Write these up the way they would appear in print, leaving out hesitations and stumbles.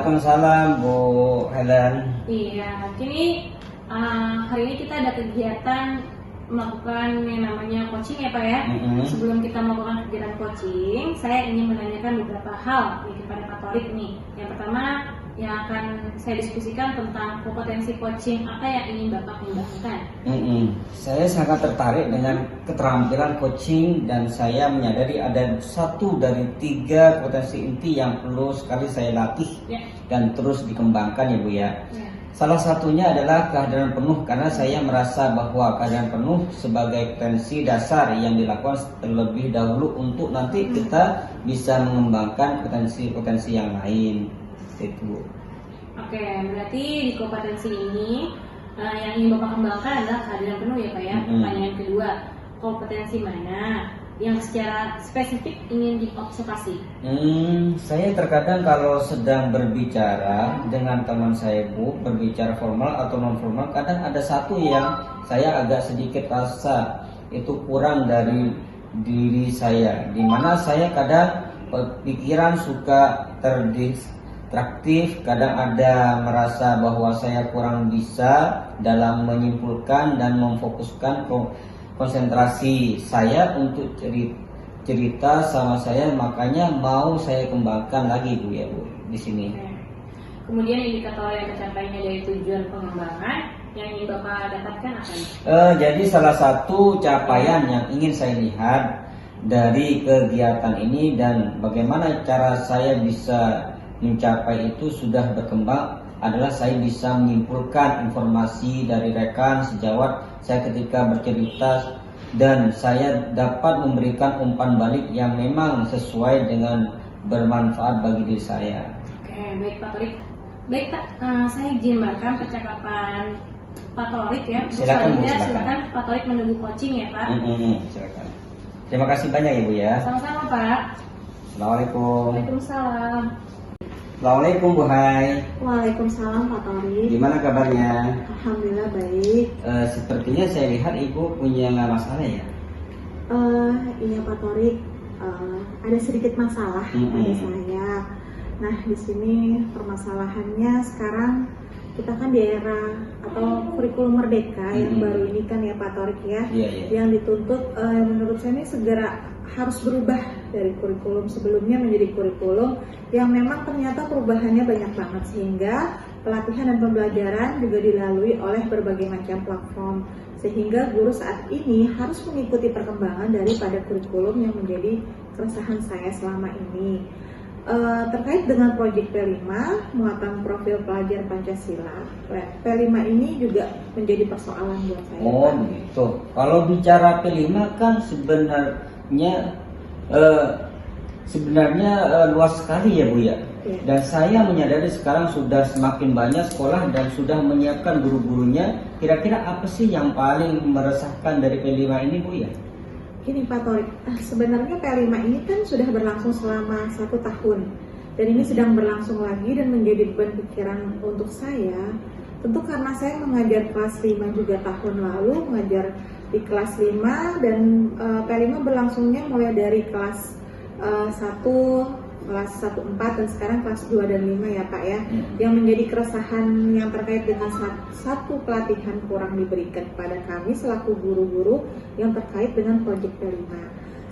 Waalaikumsalam Bu Helen. Iya, kini hari ini kita ada kegiatan melakukan yang namanya coaching ya Pak ya. Sebelum kita melakukan kegiatan coaching, saya ingin menanyakan beberapa hal kepada Pak Thorik nih. Yang pertama yang akan saya diskusikan tentang kompetensi coaching apa yang ingin Bapak kembangkan. Saya sangat tertarik dengan keterampilan coaching dan saya menyadari ada 1 dari 3 kompetensi inti yang perlu sekali saya latih dan terus dikembangkan ya Bu ya. Salah satunya adalah kehadiran penuh, karena saya merasa bahwa kehadiran penuh sebagai potensi dasar yang dilakukan terlebih dahulu untuk nanti kita bisa mengembangkan potensi-potensi yang lain. Itu. Oke, berarti di kompetensi ini yang ingin Bapak kembangkan adalah kehadiran penuh ya Pak ya. Pertanyaan kedua, kompetensi mana yang secara spesifik ingin diobservasi? Saya terkadang kalau sedang berbicara dengan teman saya Bu, berbicara formal atau non formal, kadang ada satu yang saya agak sedikit rasa itu kurang dari diri saya, dimana saya kadang pikiran suka traktif, kadang ada merasa bahwa saya kurang bisa dalam menyimpulkan dan memfokuskan konsentrasi saya untuk cerita sama saya, makanya mau saya kembangkan lagi Bu ya Bu di sini. Kemudian indikator yang tercapainya dari tujuan pengembangan yang ingin Bapak dapatkan apa? Jadi salah satu capaian yang ingin saya lihat dari kegiatan ini dan bagaimana cara saya bisa mencapai itu sudah berkembang adalah saya bisa menyimpulkan informasi dari rekan sejawat saya ketika bercerita dan saya dapat memberikan umpan balik yang memang sesuai dengan bermanfaat bagi diri saya. Oke, baik Pak Thorik. Baik Pak, saya izin merekam percakapan Pak Thorik ya. Silakan Bu, silakan Pak Thorik menunggu coaching ya Pak. Silakan. Terima kasih banyak ya Bu ya. Sama-sama Pak. Assalamualaikum. Waalaikumsalam. Assalamualaikum Bu Hai. Waalaikumsalam Pak Thorik. Gimana kabarnya? Alhamdulillah baik. Sepertinya saya lihat Ibu punya masalah ya? Iya Pak Thorik, ada sedikit masalah pada saya. Nah di sini permasalahannya sekarang kita kan di era atau kurikulum merdeka yang baru ini kan ya Pak Thorik ya, yang dituntut menurut saya ini segera harus berubah dari kurikulum sebelumnya menjadi kurikulum yang memang ternyata perubahannya banyak banget, sehingga pelatihan dan pembelajaran juga dilalui oleh berbagai macam platform, sehingga guru saat ini harus mengikuti perkembangan daripada kurikulum yang menjadi keresahan saya selama ini. Terkait dengan proyek P5 muatan profil pelajar Pancasila, P5 ini juga menjadi persoalan buat saya. Oh gitu. Kalau bicara P5 kan sebenarnya luas sekali ya Bu ya. Dan saya menyadari sekarang sudah semakin banyak sekolah dan sudah menyiapkan guru-gurunya. Kira-kira apa sih yang paling meresahkan dari P5 ini Bu ya? Gini Pak Thorik, sebenarnya P5 ini kan sudah berlangsung selama 1 tahun dan ini sedang berlangsung lagi dan menjadi beban pikiran untuk saya. Tentu karena saya mengajar kelas 5 juga tahun lalu, mengajar di kelas 5 dan P5 berlangsungnya mulai dari kelas 1, kelas 1-4 dan sekarang kelas 2 dan 5 ya Pak ya. Yang menjadi keresahan yang terkait dengan satu pelatihan kurang diberikan kepada kami selaku guru-guru yang terkait dengan proyek P5.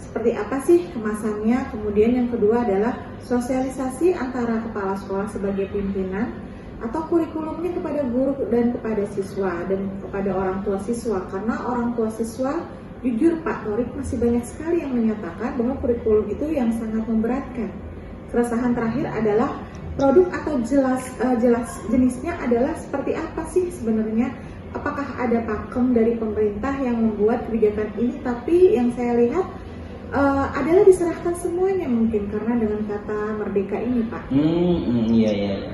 Seperti apa sih kemasannya? Kemudian yang kedua adalah sosialisasi antara kepala sekolah sebagai pimpinan atau kurikulumnya kepada guru dan kepada siswa dan kepada orang tua siswa, karena orang tua siswa jujur Pak Thorik masih banyak sekali yang menyatakan bahwa kurikulum itu yang sangat memberatkan. Keresahan terakhir adalah produk atau jelas jenisnya adalah seperti apa sih sebenarnya? Apakah ada pakem dari pemerintah yang membuat kebijakan ini? Tapi yang saya lihat adalah diserahkan semuanya mungkin karena dengan kata merdeka ini Pak. Iya.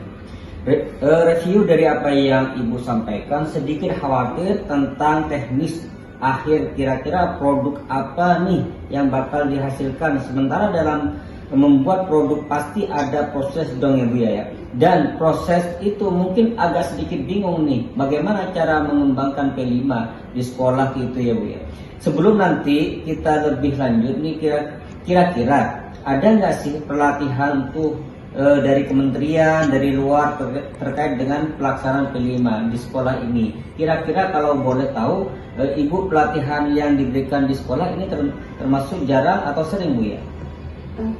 Review dari apa yang Ibu sampaikan, sedikit khawatir tentang teknis akhir, kira-kira produk apa nih yang bakal dihasilkan. Sementara dalam membuat produk pasti ada proses dong ya Bu ya. Dan proses itu mungkin agak sedikit bingung nih, bagaimana cara mengembangkan P5 di sekolah gitu ya Bu ya. Sebelum nanti kita lebih lanjut nih, kira-kira ada nggak sih pelatihan tuh dari kementerian, dari luar terkait dengan pelaksanaan P5 di sekolah ini. Kira-kira kalau boleh tahu, Ibu, pelatihan yang diberikan di sekolah ini termasuk jarang atau sering, Bu ya?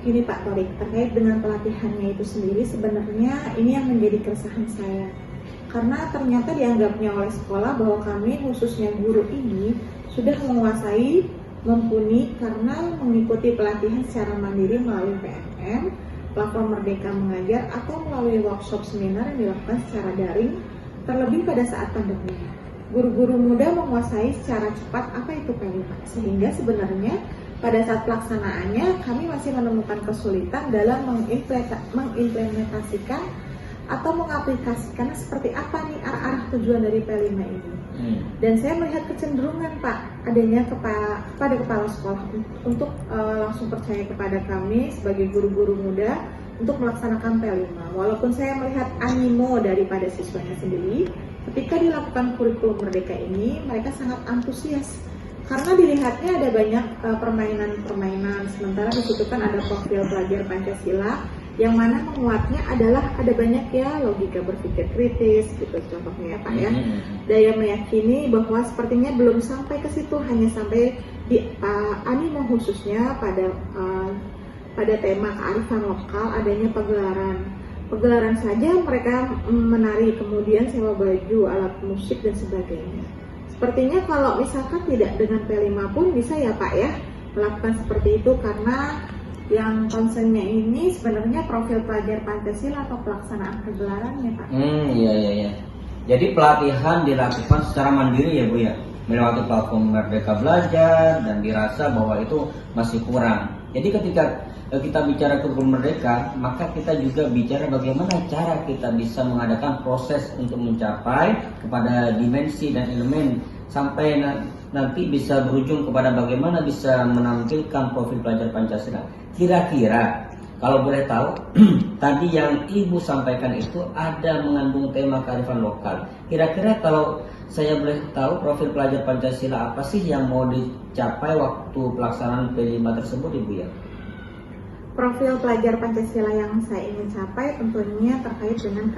Gini Pak Torik, terkait dengan pelatihannya itu sendiri, sebenarnya ini yang menjadi keresahan saya. Karena ternyata dianggapnya oleh sekolah bahwa kami, khususnya guru ini, sudah menguasai, mumpuni karena mengikuti pelatihan secara mandiri melalui PMM, platform Merdeka Mengajar, atau melalui workshop seminar yang dilakukan secara daring, terlebih pada saat pandemi. Guru-guru muda menguasai secara cepat apa itu P5, sehingga sebenarnya pada saat pelaksanaannya kami masih menemukan kesulitan dalam mengimplementasikan atau mengaplikasikan seperti apa nih arah tujuan dari P5 ini. Dan saya melihat kecenderungan Pak adanya kepada kepala sekolah untuk langsung percaya kepada kami sebagai guru-guru muda untuk melaksanakan P5. Walaupun saya melihat animo daripada siswanya sendiri, ketika dilakukan kurikulum Merdeka ini mereka sangat antusias karena dilihatnya ada banyak permainan-permainan, sementara di situ kan ada profil pelajar Pancasila yang mana menguatnya adalah ada banyak ya logika berpikir kritis gitu contohnya ya Pak ya. Daya meyakini bahwa sepertinya belum sampai ke situ, hanya sampai di animo khususnya pada tema kearifan lokal, adanya pegelaran saja mereka menari, kemudian sewa baju, alat musik dan sebagainya. Sepertinya kalau misalkan tidak dengan P5 pun bisa ya Pak ya melakukan seperti itu, karena yang concernnya ini sebenarnya profil pelajar Pancasila atau pelaksanaan pegelarannya Pak. Iya. Jadi pelatihan dilakukan secara mandiri ya Bu ya, melewati platform Merdeka Belajar, dan dirasa bahwa itu masih kurang. Jadi ketika kita bicara kurikulum Merdeka, maka kita juga bicara bagaimana cara kita bisa mengadakan proses untuk mencapai kepada dimensi dan elemen sampai nanti bisa berujung kepada bagaimana bisa menampilkan profil pelajar Pancasila. Kira-kira kalau boleh tahu, tadi yang Ibu sampaikan itu ada mengandung tema kearifan lokal. Kira-kira kalau saya boleh tahu profil pelajar Pancasila apa sih yang mau dicapai waktu pelaksanaan P5 tersebut Ibu ya? Profil pelajar Pancasila yang saya ingin capai tentunya terkait dengan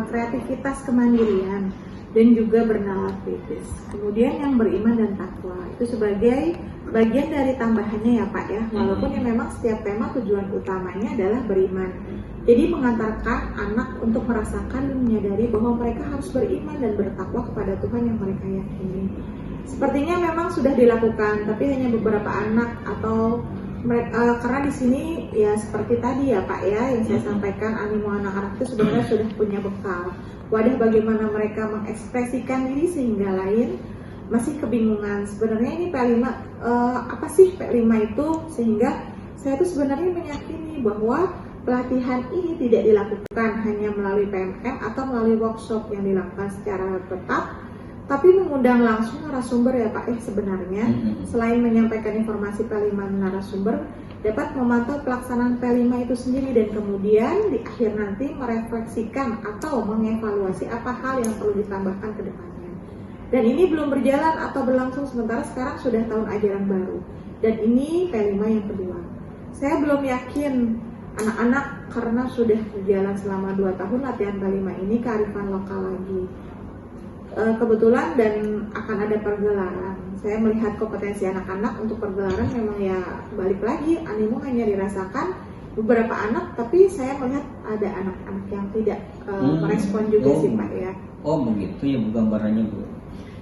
kreativitas, kemandirian, dan juga bernalar kritis. Kemudian yang beriman dan takwa itu sebagai bagian dari tambahannya ya Pak ya. Walaupun yang memang setiap tema tujuan utamanya adalah beriman. Jadi mengantarkan anak untuk merasakan dan menyadari bahwa mereka harus beriman dan bertakwa kepada Tuhan yang mereka yakini. Sepertinya memang sudah dilakukan, tapi hanya beberapa anak atau karena di sini ya seperti tadi ya Pak ya yang saya sampaikan, animo anak-anak itu sebenarnya sudah punya bekal wadah bagaimana mereka mengekspresikan diri, sehingga lain masih kebingungan sebenarnya ini P5 apa sih P5 itu, sehingga saya tuh sebenarnya meyakini bahwa pelatihan ini tidak dilakukan hanya melalui PMM atau melalui workshop yang dilakukan secara tetap, tapi mengundang langsung narasumber ya Pak sebenarnya. Selain menyampaikan informasi P5 narasumber dapat memantau pelaksanaan P5 itu sendiri, dan kemudian di akhir nanti merefleksikan atau mengevaluasi apa hal yang perlu ditambahkan ke depannya. Dan ini belum berjalan atau berlangsung sementara sekarang sudah tahun ajaran baru, dan ini P5 yang kedua. Saya belum yakin anak-anak karena sudah berjalan selama 2 tahun latihan P5 ini kearifan lokal lagi. Kebetulan dan akan ada pergelaran. Saya melihat kompetensi anak-anak untuk pergelaran memang ya balik lagi animo hanya dirasakan beberapa anak, tapi saya melihat ada anak-anak yang tidak merespon juga sih Pak ya. Oh begitu ya Bu gambarannya Bu.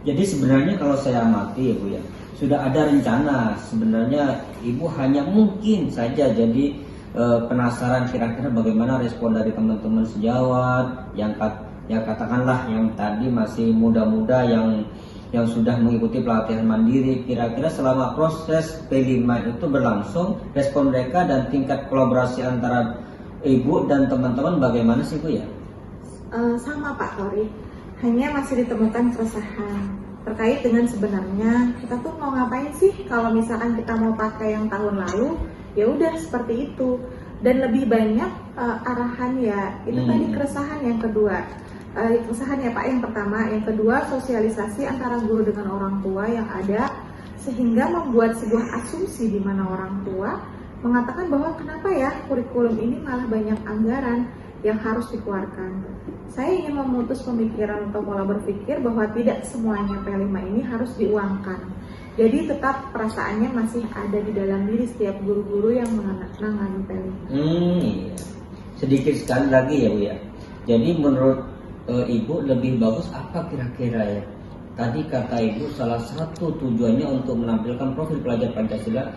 Jadi sebenarnya kalau saya amati ya Bu ya, sudah ada rencana. Sebenarnya Ibu hanya mungkin saja jadi penasaran kira-kira bagaimana respon dari teman-teman sejawat yang katakanlah yang tadi masih muda-muda yang sudah mengikuti pelatihan mandiri. Kira-kira selama proses P5 itu berlangsung, respon mereka dan tingkat kolaborasi antara Ibu dan teman-teman bagaimana sih Bu ya? Sama Pak Tori, hanya masih ditemukan keresahan terkait dengan sebenarnya kita tuh mau ngapain sih kalau misalkan kita mau pakai yang tahun lalu, ya udah seperti itu. Dan lebih banyak arahan ya itu tadi keresahan yang kedua. Keresahan ya Pak yang pertama, yang kedua sosialisasi antara guru dengan orang tua yang ada, sehingga membuat sebuah asumsi di mana orang tua mengatakan bahwa kenapa ya kurikulum ini malah banyak anggaran yang harus dikeluarkan. Saya ingin memutus pemikiran atau pola berpikir bahwa tidak semuanya P5 ini harus diuangkan. Jadi tetap perasaannya masih ada di dalam diri setiap guru-guru yang menangani P5. Iya. Sedikit sekali lagi ya Bu ya. Jadi menurut Ibu lebih bagus apa kira-kira ya? Tadi kata Ibu salah satu tujuannya untuk menampilkan profil pelajar Pancasila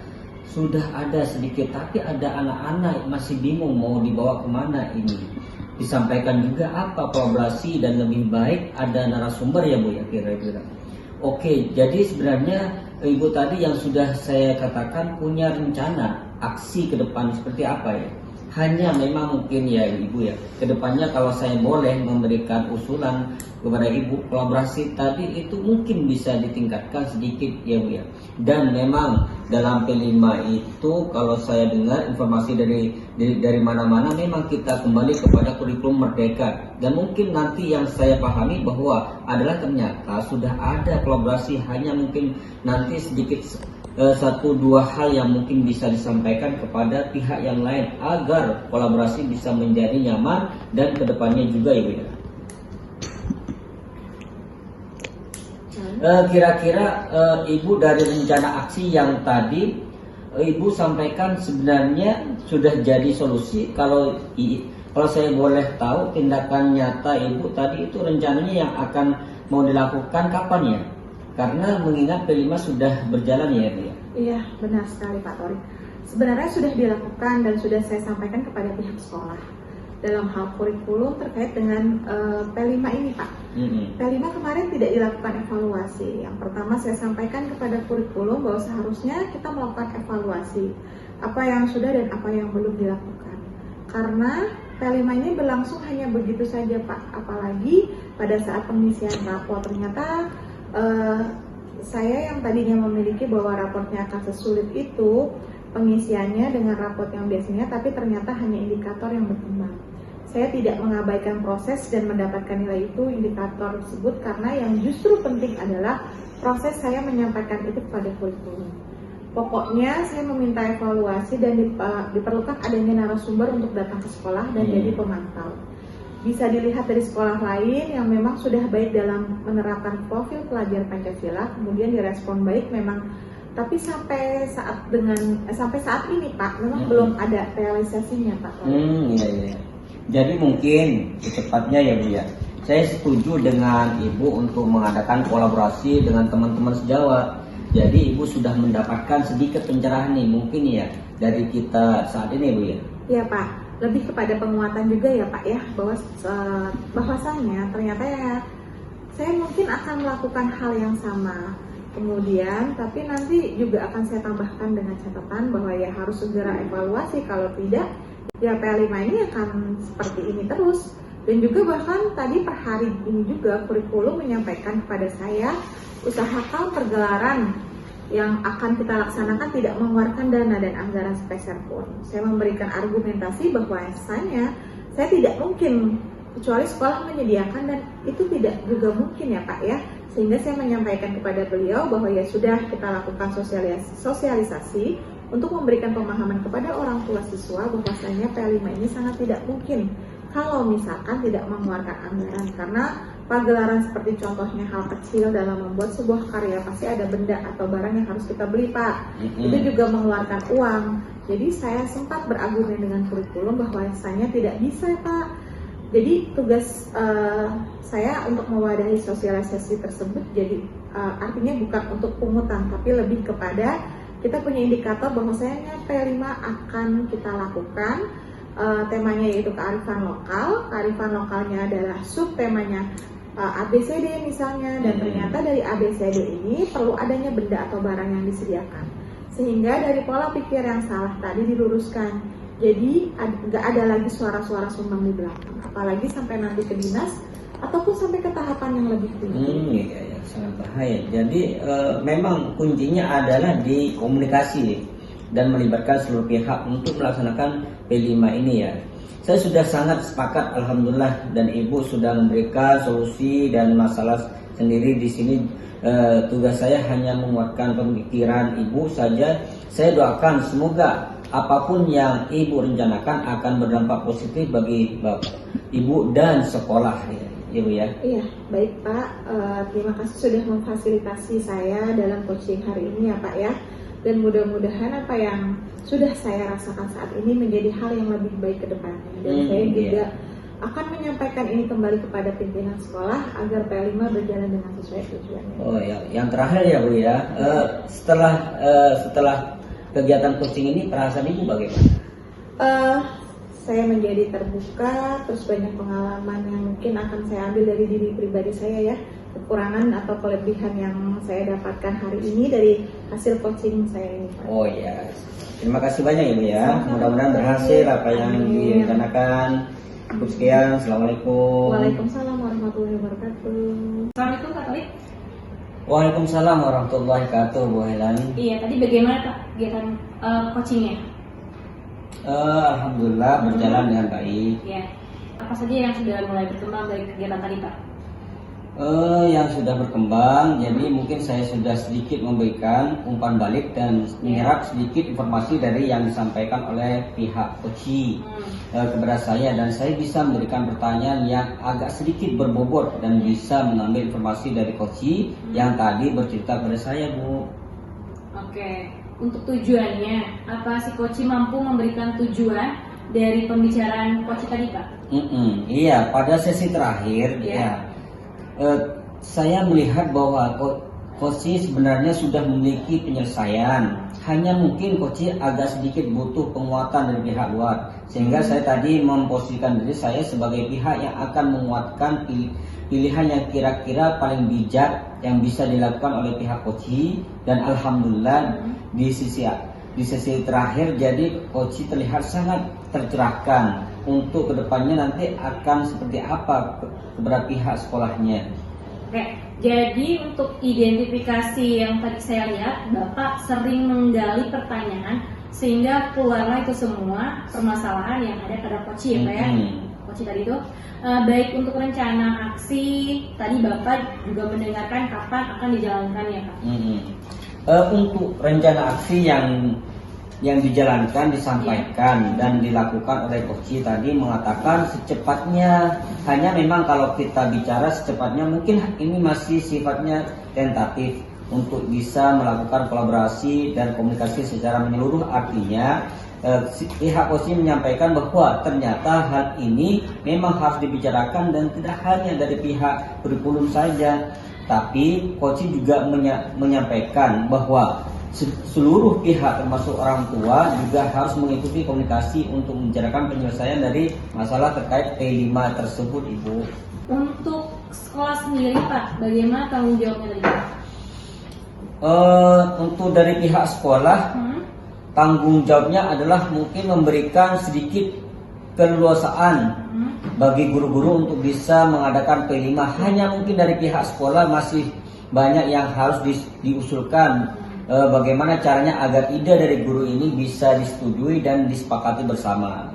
sudah ada sedikit, tapi ada anak-anak masih bingung mau dibawa kemana ini. Disampaikan juga apa kolaborasi dan lebih baik ada narasumber ya Bu ya kira-kira. Oke, jadi sebenarnya Ibu tadi yang sudah saya katakan punya rencana aksi ke depan seperti apa ya? Hanya memang mungkin ya Ibu ya, kedepannya kalau saya boleh memberikan usulan kepada Ibu, kolaborasi tadi itu mungkin bisa ditingkatkan sedikit ya Bu ya. Dan memang dalam P5 itu kalau saya dengar informasi dari mana-mana memang kita kembali kepada kurikulum merdeka. Dan mungkin nanti yang saya pahami bahwa adalah ternyata sudah ada kolaborasi, hanya mungkin nanti sedikit satu dua hal yang mungkin bisa disampaikan kepada pihak yang lain agar kolaborasi bisa menjadi nyaman dan kedepannya juga Ibu ya. Kira-kira Ibu dari rencana aksi yang tadi Ibu sampaikan sebenarnya sudah jadi solusi. Kalau saya boleh tahu tindakan nyata Ibu tadi itu rencananya yang akan mau dilakukan kapan ya? Karena mengingat P5 sudah berjalan ya Bu ya? Iya, benar sekali Pak Torik. Sebenarnya sudah dilakukan dan sudah saya sampaikan kepada pihak sekolah dalam hal kurikulum terkait dengan P5 ini Pak. P5 kemarin tidak dilakukan evaluasi. Yang pertama saya sampaikan kepada kurikulum bahwa seharusnya kita melakukan evaluasi apa yang sudah dan apa yang belum dilakukan. Karena P5 ini berlangsung hanya begitu saja Pak. Apalagi pada saat pengisian rapor ternyata saya yang tadinya memiliki bahwa raportnya akan sesulit itu pengisiannya dengan raport yang biasanya, tapi ternyata hanya indikator yang berkembang. Saya tidak mengabaikan proses dan mendapatkan nilai itu indikator tersebut karena yang justru penting adalah proses saya menyampaikan itu kepada kurikulum. Pokoknya saya meminta evaluasi dan diperlukan adanya narasumber untuk datang ke sekolah dan jadi pemantau. Bisa dilihat dari sekolah lain yang memang sudah baik dalam menerapkan profil pelajar Pancasila, kemudian direspon baik memang, tapi sampai saat ini Pak, memang belum ada realisasinya Pak. Iya. Jadi mungkin secepatnya ya Bu ya, saya setuju dengan Ibu untuk mengadakan kolaborasi dengan teman-teman sejawat. Jadi Ibu sudah mendapatkan sedikit pencerahan nih mungkin ya dari kita saat ini Bu ya. Iya Pak. Lebih kepada penguatan juga ya Pak ya, bahwasanya ternyata ya saya mungkin akan melakukan hal yang sama kemudian, tapi nanti juga akan saya tambahkan dengan catatan bahwa ya harus segera evaluasi, kalau tidak ya P5 ini akan seperti ini terus. Dan juga bahkan tadi per hari ini juga kurikulum menyampaikan kepada saya usahakan pergelaran yang akan kita laksanakan tidak mengeluarkan dana dan anggaran sepeser pun. Saya memberikan argumentasi bahwa saya tidak mungkin kecuali sekolah menyediakan, dan itu tidak juga mungkin ya Pak ya. Sehingga saya menyampaikan kepada beliau bahwa ya sudah kita lakukan sosialisasi untuk memberikan pemahaman kepada orang tua siswa bahwasanya P5 ini sangat tidak mungkin kalau misalkan tidak mengeluarkan anggaran, karena pagelaran seperti contohnya hal kecil dalam membuat sebuah karya pasti ada benda atau barang yang harus kita beli Pak. Itu juga mengeluarkan uang. Jadi saya sempat berargumen dengan kurikulum bahwasanya tidak bisa Pak. Jadi tugas saya untuk mewadahi sosialisasi tersebut jadi artinya bukan untuk pungutan, tapi lebih kepada kita punya indikator bahwasanya P5 akan kita lakukan. Temanya yaitu kearifan lokal. Kearifan lokalnya adalah subtemanya ABCD misalnya, dan ternyata dari ABCD ini perlu adanya benda atau barang yang disediakan, sehingga dari pola pikir yang salah tadi diluruskan. Jadi nggak ada lagi suara-suara sumbang di belakang, apalagi sampai nanti ke dinas ataupun sampai ke tahapan yang lebih tinggi. Iya, sangat bahaya. Jadi memang kuncinya adalah di komunikasi dan melibatkan seluruh pihak untuk melaksanakan P5 ini ya. Saya sudah sangat sepakat alhamdulillah, dan Ibu sudah memberikan solusi dan masalah sendiri di sini. Tugas saya hanya menguatkan pemikiran Ibu saja. Saya doakan semoga apapun yang ibu rencanakan akan berdampak positif bagi bapak, ibu dan sekolah, ya, ibu ya. Iya, baik Pak. Terima kasih sudah memfasilitasi saya dalam coaching hari ini ya Pak ya. Dan mudah-mudahan apa yang sudah saya rasakan saat ini menjadi hal yang lebih baik ke depannya. Dan saya juga akan menyampaikan ini kembali kepada pimpinan sekolah agar P5 berjalan dengan sesuai tujuannya. Oh ya, yang terakhir ya Bu ya. Setelah kegiatan coaching ini perasaan ibu bagaimana? Saya menjadi terbuka, terus banyak pengalaman yang mungkin akan saya ambil dari diri pribadi saya ya, kekurangan atau kelebihan yang saya dapatkan hari ini dari hasil coaching saya ini. Oh ya, terima kasih banyak Ibu ya. Mudah-mudahan berhasil apa yang direncanakan. Cukup sekian, assalamualaikum. Waalaikumsalam warahmatullahi wabarakatuh. Assalamualaikum Kak Torik. Waalaikumsalam warahmatullahi wabarakatuh, Bu Helan. Iya, tadi bagaimana Kak kegiatan coachingnya? Alhamdulillah berjalan dengan baik. Ya, apa saja yang sudah mulai berkembang dari kegiatan tadi Pak? Yang sudah berkembang, jadi mungkin saya sudah sedikit memberikan umpan balik dan menyerap sedikit informasi dari yang disampaikan oleh pihak coaching kepada saya, dan saya bisa memberikan pertanyaan yang agak sedikit berbobot dan bisa mengambil informasi dari coaching yang tadi bercerita kepada saya, Bu. Oke, untuk tujuannya, apa si coaching mampu memberikan tujuan dari pembicaraan coaching tadi Pak? Iya, pada sesi terakhir saya melihat bahwa coaching sebenarnya sudah memiliki penyelesaian. Hanya mungkin coaching agak sedikit butuh penguatan dari pihak luar. Sehingga saya tadi memposisikan diri saya sebagai pihak yang akan menguatkan pilihan yang kira-kira paling bijak yang bisa dilakukan oleh pihak coaching. Dan alhamdulillah di sesi terakhir jadi coaching terlihat sangat tercerahkan untuk kedepannya nanti akan seperti apa kepada pihak sekolahnya. Oke, jadi untuk identifikasi yang tadi saya lihat, Bapak sering menggali pertanyaan sehingga keluarlah itu semua permasalahan yang ada pada coaching ya Pak ya. Coaching tadi itu baik untuk rencana aksi, tadi Bapak juga mendengarkan kapan akan dijalankannya Pak. Untuk rencana aksi yang dijalankan, disampaikan dan dilakukan oleh coaching tadi mengatakan secepatnya. Hanya memang kalau kita bicara secepatnya mungkin ini masih sifatnya tentatif untuk bisa melakukan kolaborasi dan komunikasi secara menyeluruh. Artinya pihak coaching menyampaikan bahwa ternyata hal ini memang harus dibicarakan dan tidak hanya dari pihak kurikulum saja, tapi coaching juga menyampaikan bahwa seluruh pihak termasuk orang tua juga harus mengikuti komunikasi untuk membicarakan penyelesaian dari masalah terkait P5 tersebut, Ibu. Untuk sekolah sendiri Pak, bagaimana tanggung jawabnya tadi Pak? Untuk dari pihak sekolah, tanggung jawabnya adalah mungkin memberikan sedikit keleluasaan bagi guru-guru untuk bisa mengadakan P5. Hanya mungkin dari pihak sekolah masih banyak yang harus diusulkan. Bagaimana caranya agar ide dari guru ini bisa disetujui dan disepakati bersama.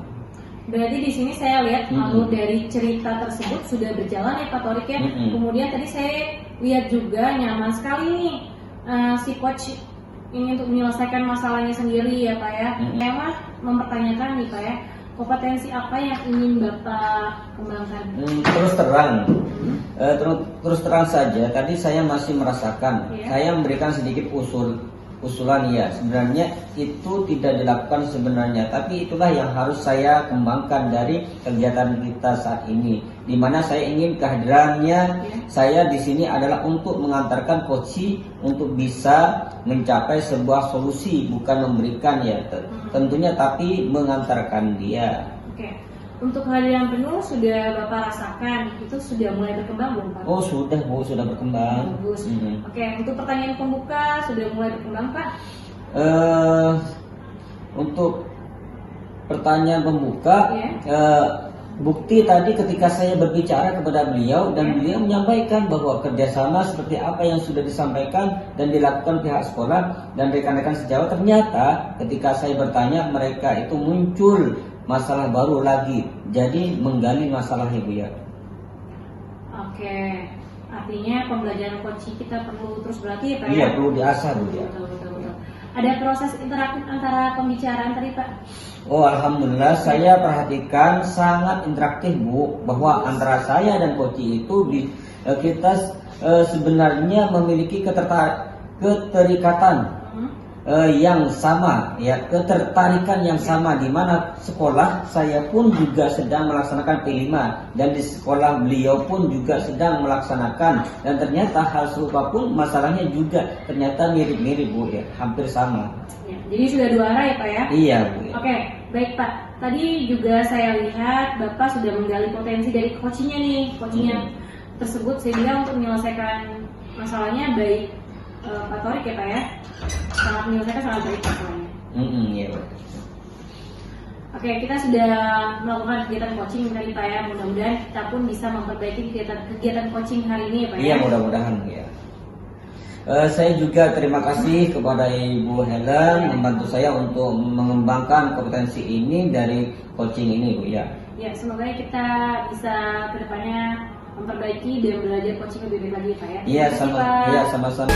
Berarti di sini saya lihat alur dari cerita tersebut sudah berjalan ya Pak Torik ya. Kemudian tadi saya lihat juga nyaman sekali nih si coach ini untuk menyelesaikan masalahnya sendiri ya Pak ya. Memang mempertanyakan nih Pak ya, kompetensi apa yang ingin Bapak kembangkan? Terus terang saja, tadi saya masih merasakan, saya memberikan sedikit usulan ya. Sebenarnya itu tidak dilakukan sebenarnya, tapi itulah yang harus saya kembangkan dari kegiatan kita saat ini. Di mana saya ingin kehadirannya saya di sini adalah untuk mengantarkan coaching untuk bisa mencapai sebuah solusi, bukan memberikan ya tentunya, tapi mengantarkan dia. Oke. Untuk kehadiran penuh sudah Bapak rasakan, itu sudah mulai berkembang belum Pak? Oh sudah Bu, sudah berkembang. Bagus. Oke, untuk pertanyaan pembuka sudah mulai berkembang Pak? Untuk pertanyaan pembuka, bukti tadi ketika saya berbicara kepada beliau dan beliau menyampaikan bahwa kerjasama seperti apa yang sudah disampaikan dan dilakukan pihak sekolah dan rekan-rekan sejawat, ternyata ketika saya bertanya mereka itu muncul masalah baru lagi, jadi menggali masalah Ibu ya. Oke, artinya pembelajaran coaching kita perlu terus berarti ya Pak? Iya, perlu diasah Bu ya. Betul. ada proses interaktif antara pembicaraan tadi Pak? Oh, alhamdulillah saya perhatikan sangat interaktif Bu, bahwa antara saya dan coaching itu kita sebenarnya memiliki keterikatan yang sama, ya, ketertarikan yang sama, di mana sekolah saya pun juga sedang melaksanakan P5 dan di sekolah beliau pun juga sedang melaksanakan, dan ternyata hal serupa pun masalahnya juga ternyata mirip-mirip Bu, ya, hampir sama. Ya, jadi sudah 2 arah ya Pak ya? Iya Bu, ya. Oke, baik Pak. Tadi juga saya lihat Bapak sudah menggali potensi dari coachingnya nih, coachingnya tersebut sehingga untuk menyelesaikan masalahnya baik Pak Torik ya Pak ya, sangat menyelesaikan sangat baik masalahnya. Iya Bu. Oke, kita sudah melakukan kegiatan coaching tadi Pak ya, mudah-mudahan kita pun bisa memperbaiki kegiatan coaching hari ini ya Pak ya. Iya, mudah-mudahan ya. Saya juga terima kasih kepada Ibu Helen membantu saya untuk mengembangkan kompetensi ini dari coaching ini Bu ya. Ya, semoga kita bisa kedepannya memperbaiki dan belajar coaching lebih baik lagi Pak ya. Iya, Terima kasih, Pak. sama-sama.